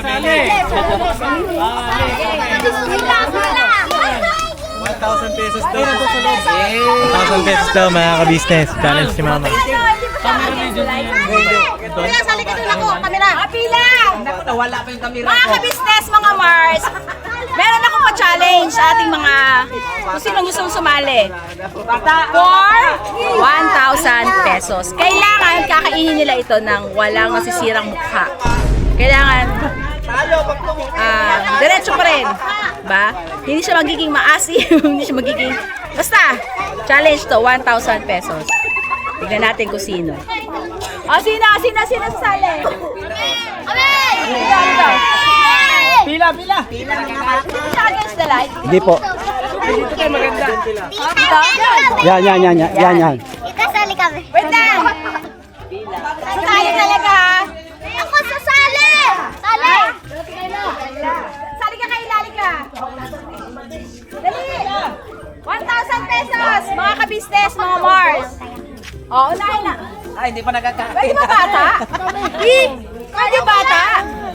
1,000 pesos daw. 1,000 pesos daw mga ka-business. Challenge si Mama. Pila, sali ka doon ako. Kamera. Pila! Nawala pa yung kamera Mga ka-business, mga Mars. Meron ako pa-challenge sa ating mga kung sino gustong sumali. For 1,000 pesos. Kailangan kakainin nila ito ng walang masisirang mukha. Kailangan diretso pa rin. Ba? Hindi siya magiging maasim, hindi siya magiging... Basta, challenge to, 1,000 pesos. Tignan natin kung sino. Sino sasali? Pila! Sino sa against the light? Hindi po. Dito kayo maganda. Yan. Ikasali kami. Wait lang! Sasali talaga. Ako sasali! Sali! Sali ka kayo, lali ka. Dali! 1,000 pesos! Mga ka-business, mga Mars. Unahin na. Ay, hindi pa nagkakain. Pwede ba bata? Pwede bata?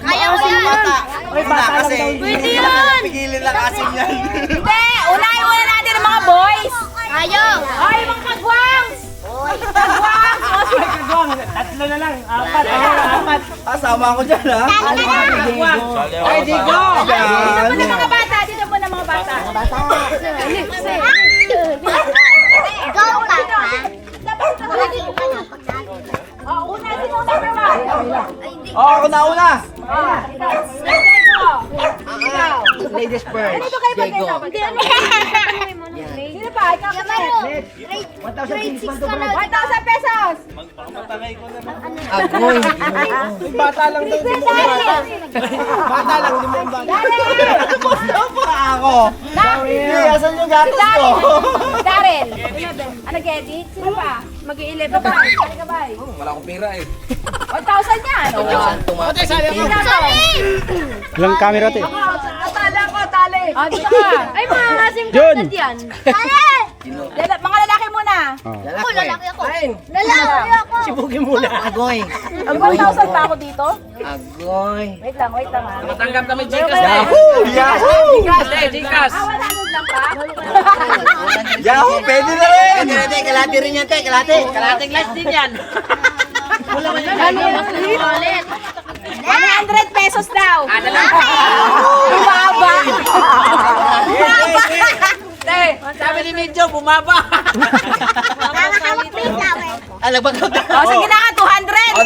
Ayaw ko yan. Uy, bata kasi. Pwede yun. Pigilin lang asin yan. Hindi, unahin muna natin ang mga boys. Ayaw. Ay, mga kagwangs. Kagwangs. Tatlo na lang. Apat. Sama ako dyan, ha? Ay, Digo. Dito muna mga bata. Go, Papa. Una, sino number one? Ako na. Ikaw. Ladies first. Ganito kayo ba ganito? Sino pa? Ikaw ka Grade 6 ka na. 1,000 pesos! Agoy. Bata lang daw. Bata lang, limang bata. Ako. Asan yung gatos ko? Darren. Ano, Geddy? Sino pa? Mag-i-11 pa. Sali ka ba? Wala akong pera eh. 1,000 yan. Ilang camera ito? Tali. Dito ka. Ay, maasim ka Jun! yan. Tali! Mga lalaki muna. Lalaki ako. Lalaki ako. Sibugin muna. Agoy. Ang 1,000 pa ako dito? Agoy. Wait lang ha. Matanggap kami Gcash. Yahoo! Gcash. 100 lang pa? Yahoo! Pwede na rin! Kalate rin yan, te. Kalating last din yan. Wala man yan. Ano ulit? 100 pesos daw. Bumaba. Te, sabi ni Medyo, bumaba. Alam ba ka? Sige na ka, 200.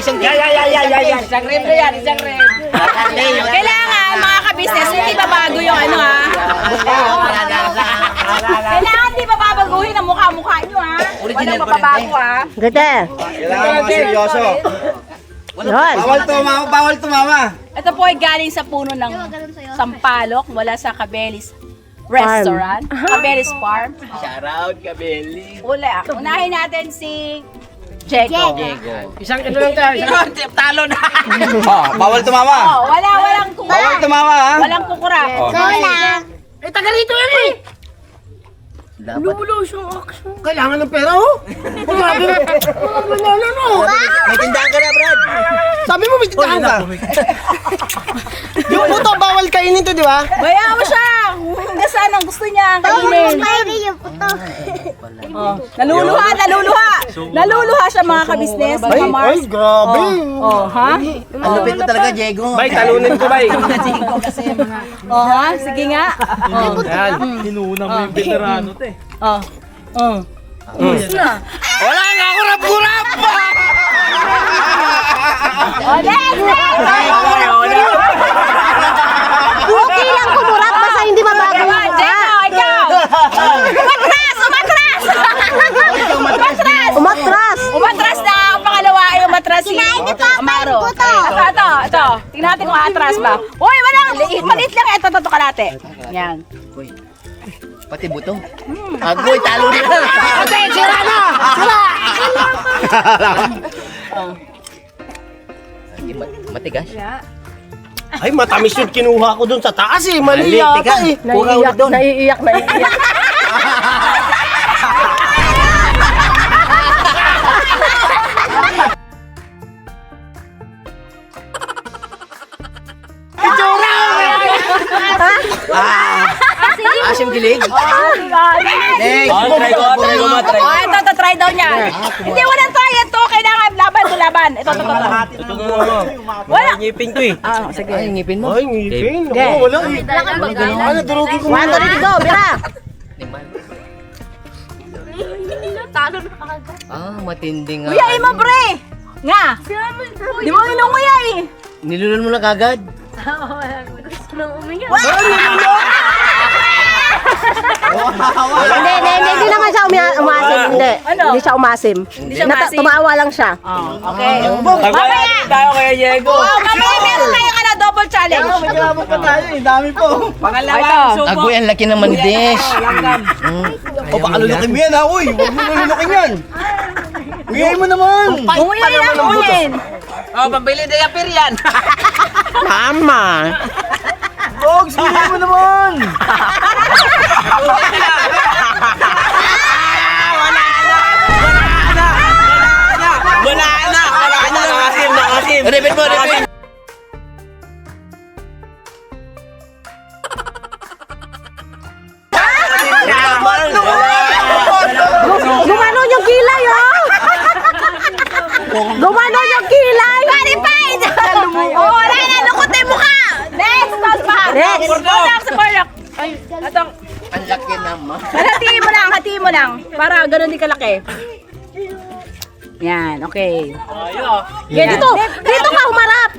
Isang Isang rem na yan, isang rem. Kailangan, mga ka-business, hindi babago yung ano ha. Kailangan hindi bababaguhin ang mukha-mukha nyo ha. Walang mababago ha. Kailangan mga seryoso. Bawal tumama. Ito po ay galing sa puno ng Sampalok mula sa Cabelis Restaurant. Cabelis Farm. Shout out, Kabeli. Unahin natin si Diego. Isang ano lang tayo. Talo na. Bawal tumama. Walang kukura. Bawal tumama ha. Walang kukura. Eh, taga rito yan eh. Lumulo siyang action. Kailangan ng pera oh. Kumabi. May tindahan ka na, Brad. Sabi mo may tindahan ka. Yung puto, bawal kainin to, di ba? Bayaan mo siya. Saan ang gusto niya kainin. Naluluha siya mga ka-business, mga Mars. Ay, grabe. Ha? Ang lupit mo talaga, Diego. Bay, talunin ko, bay. Ha? Sige nga. Yan, hinuna mo yung veterano, te. Wala nga ako rap-kurap! Next! Okay lang kumurap basta hindi mabago yung mukha. Ikaw! Umatras na ang pangalawa ay umatras si Amaro. Ito. Tingnan natin kung atras ba. Uy, walang palit lang. Ito, kalate. Yan. Pati buto. Agoy, talo na. Okay, sira na! Matigas? Ay, matamis yung kinuha ko dun sa taas eh. Mali yata eh. Naiiyak. Asim gilig. Next. Oh, ito, try daw niya. Hindi, walang try. Ito, kailangan laban to laban. Ito. Wala. Ngipin ko eh. Ah, sige. Ay, ngipin mo. Ay, ngipin. Ako, wala eh. Ano, durugin ko One, two, go, bira. Matindi nga. Kuya, mo, pre. Nga. Di mo inunguya eh. Nilulun mo na kagad. Hindi naman siya umasim. Hindi. Ano? Hindi siya umasim. Hindi siya umasim? Tumawa lang siya. Okay. Mamaya tayo kaya Diego. Oh, mamaya meron kayong double challenge. Magkabot pa tayo eh. Dami po. Ito. Agoy, ang laki naman des. O, baka lulukin mo yan ha, uy. Huwag mo lulukin yan. Uyay mo naman. Unguya lang, unguyin. Oh, pambili na yapir yan. Tama. Bogs, uyay mo naman. Wala na. Nakasim. Repeat mo, repeat. Gumanon yung kilay, oh! Gumanon yung kilay! Verified! Oh, wala na, lukutin mo ka! Next, toss back! Next. Porlok sa porlok! Ay, atong, Ang laki naman. hatiin mo lang. Para ganun din kalaki. Yan, okay. Yeah, dito ka humarap!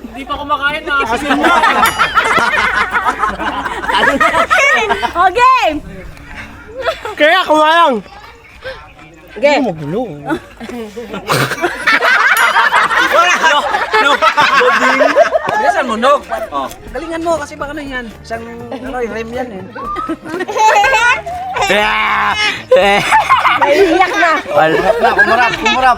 Okay! Kaya kumayang. Okay. Bilisan mo, no? Galingan mo kasi baka na yan. Isang rem yan eh. Iyak na! Kumarap.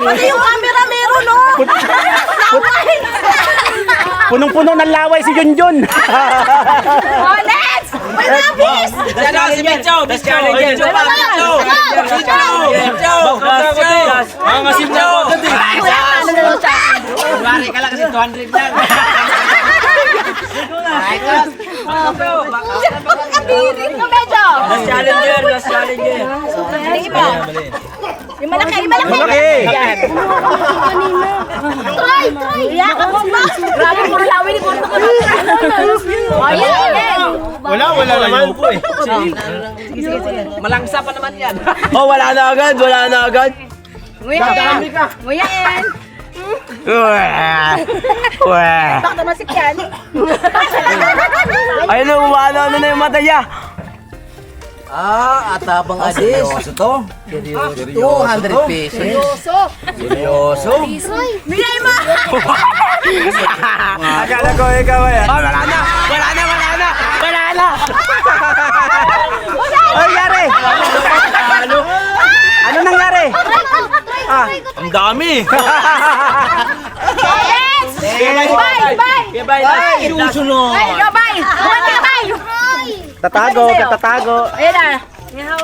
Pati yung camera meron, oh! Punong-puno ng laway si Junjun. Oh, next! May napis! Si Bicho! Bicho! Bari ka lang kasi 200 lang. Kapatirin ko medyo! Last challenger. Yung malaki! Yan. Try! Iyak ako ba? Grabe mo lawin ni Porto ko. Oh, yan! Wala naman. Malangsa pa naman yan. Oh, wala na agad. Nguya yan! Bakit naman si Kian? Ayun na, umano na yung mata niya. Atabang adis. Seryoso to? 200 pesos. Seryoso? Bigay mo! Akala ko ikaw yan. Oh, wala na. Ano nangyari? Ano nangyari? Ang dami. Next! Bye! Susunod. Ay, go, bye! Kumanta ka, bye! Tatago. Ayan na.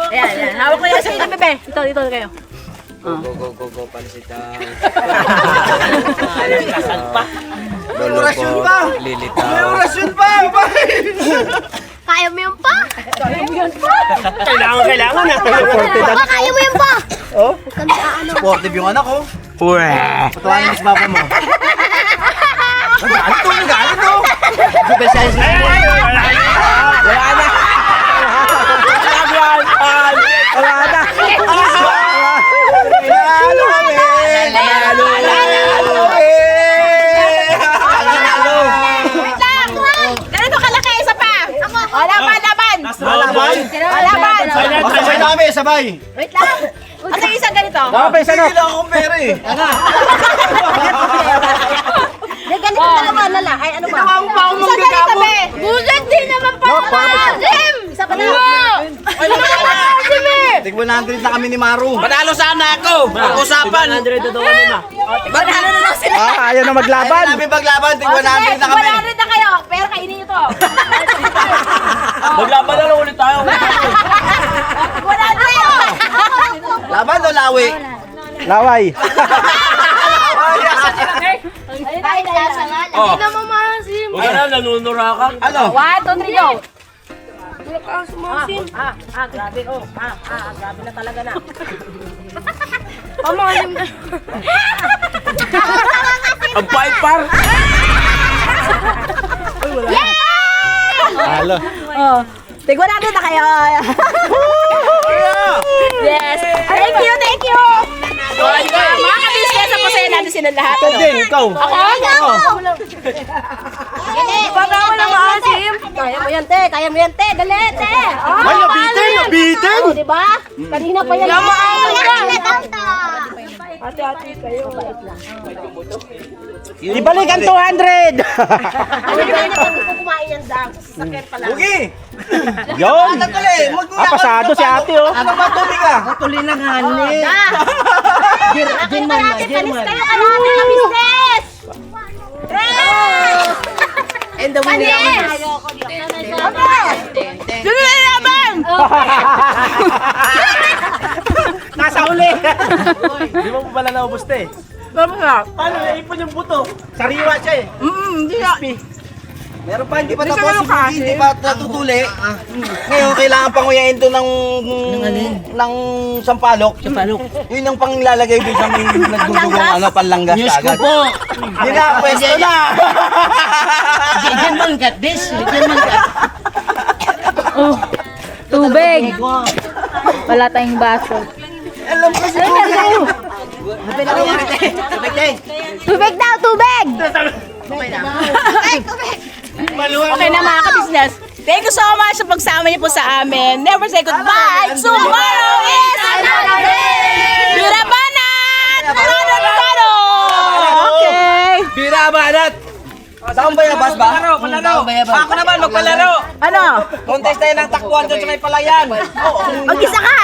Ayan. Hawak ko yan sa inyo, bebe. Dito kayo. Go, pansitan. May orasyon pa. Lilitaw. May orasyon pa. Kaya mo yun pa? Kailangan na. Baka kaya mo yun pa? Oh? Supportive yung anak ko. Patuwanan mo sa papa mo. Galit to. Super size na mo. Wait lang! Ganito kalaki, isa pa! O, laban! Laban. Laban! Sabay. Wait lang! Ano yung isa ganito ganito. Nakapesa Hindi lang akong pera eh. May ganito dalawa na lang. Ay, ano ba? Ang pa akong Sa manggagabo. tabi. Buset din naman pala. Jim! Isa pa na. Tig 100 na kami ni Maru. Panalo sana ako. Pag-usapan. 100 na daw kami na. Banalo na lang sila. Ayaw na maglaban. Ayaw namin paglaban, tig O, 100 sige, na kami. 100 na kayo. Pero kainin nyo to. Maglaban na lang ulit tayo. 100. Laban o lawi? Laway. Oh. Huwag na, nanunura ka. Ano? 1, 2, 3, go. Grabe. Grabe na talaga na. Ang pait par. Halo. Tig 100 na kayo. Yes. Thank you, thank you. Mga ka-business, ang pasaya natin sila lahat. Ikaw din, ikaw. Ako? Pagawa ng maasim. Kaya mo yan, te. Kaya mo yan, te. Dali, te. Ay, nabitin, nabitin. Oh, di ba? Kanina pa yan. Ibalik ang 200. Ano ba yan? Gusto kumain yan, Dang. Sasakyan pala. Ugi! Yun. Ano tuloy? Pasado si ate, oh. Ano ba tuloy ka? Tuloy lang hali. Akin pa natin. Panis kayo ka natin na business. And the winner. Sino na laban? Nasa uli. Di mo pa pala naubos te. Paano naipon yung buto? Sariwa siya eh. Hindi na. Meron pa, hindi pa tapos si Bugi, hindi pa natutuli. Ngayon, kailangan pang uyain to ng sampalok. Sampalok. Yun ang pang lalagay doon sa may nagdudugong panlanggas Diyos ko agad. po. Hindi na, pwesto na! Diyan man kat this. Diyan man kat. Tubig. Wala tayong baso. Alam ko si Bugi. Tubig daw, tubig! Okay na mga ka-business. Thank you so much sa pagsama niyo po sa amin. Never say goodbye. Tomorrow is another day! Birabanat! Taro! Okay. Birabanat! Saan ba yabas ba? Palaro. Ako naman magpalaro. Ano? Contest tayo ng takbuhan doon sa may palayan. Mag-isa ka!